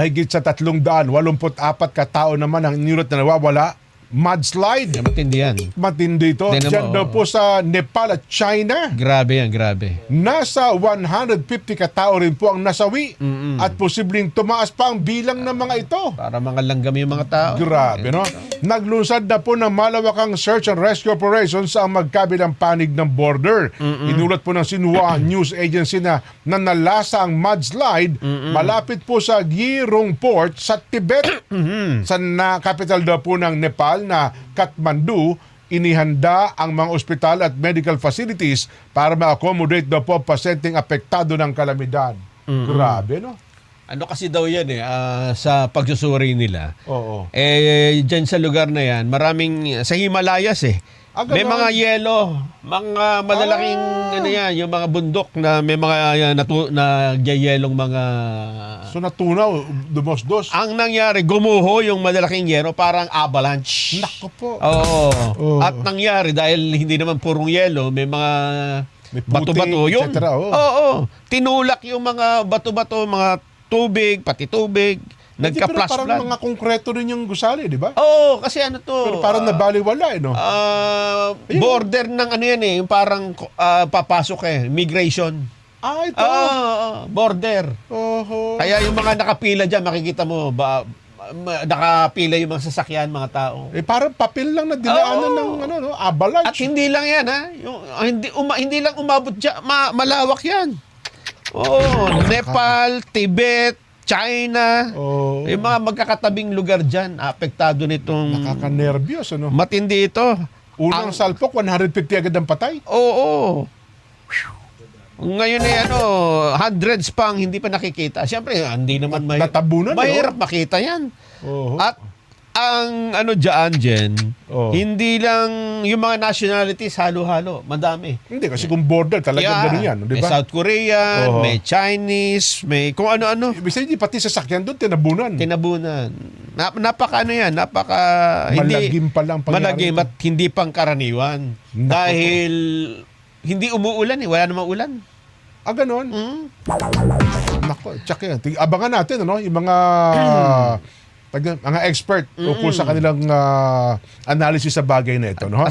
Higit sa 384 katao naman ang inulat na nawawala. Mudslide. Matindi yan. Matindi ito. Tingnan mo, Diyan daw po sa Nepal at China. Grabe yan, grabe. Nasa 150 katao rin po ang nasawi. At posibleng tumaas pa ang bilang ng mga ito. Para mga langgam yung mga tao. Grabe, no? Naglunsad na po ng malawakang search and rescue operations sa magkabilang panig ng border. Inulat po ng Xinhua News Agency na nanalasa ang mudslide malapit po sa Girong Port sa Tibet. Sa capital daw po ng Nepal na Kathmandu, inihanda ang mga ospital at medical facilities para ma-accommodate daw po pasyenteng apektado ng kalamidad. Grabe, no? Ano kasi daw yan sa pagsusuri nila. Oo. Dyan sa lugar na yan, maraming, sa Himalayas may ganon. mga yelo, mga malalaking, ano yan, yung mga bundok na may mga nagyayelong mga... So natunaw, dumos-dos. Ang nangyari, gumuho yung malalaking yelo, parang avalanche. Nako po. Oo. At nangyari, dahil hindi naman purong yelo, may mga May putik, bato-bato. Yung, etc., oo. Tinulak yung mga bato-bato, mga tubig, pati tubig. Pero Nagka-flash parang flood. mga konkreto rin yung gusali, di ba? Oo, kasi ano to? Pero parang nabaliwala, no? Border ng ano yan yung parang papasok migration. Ito. Border. Oho. Kaya yung mga nakapila dyan, makikita mo, nakapila yung mga sasakyan, mga tao. Parang papel lang na dinaanan ng avalanche. At hindi lang yan, hindi lang umabot dyan, malawak yan. Nepal, Tibet, China, yung mga magkakatabing lugar dyan, apektado nitong... Nakaka-nervyos, ano? Matindi ito. Unang salpok, 150 agad ang patay. Oo. Ngayon hundreds pang hindi pa nakikita. Siyempre, hindi naman Natabunan, mahirap makita yan. Oho. At ang Jen, hindi lang yung mga nationalities halo-halo, madami. Hindi, kasi kung border, talagang ganun yan, di May ba? South Korean, Oho. may Chinese, may kung ano-ano. Ibig sabihin, pati sasakyan doon, tinabunan. Tinabunan. Napaka Malagim pa lang pangyari malagim ito. at hindi pang karaniwan. Naku. Dahil hindi umuulan wala namang ulan. Ganon. Nako, tsak yan. Abangan natin, yung mga mga expert tungkol sa kanilang analysis sa bagay na ito, no?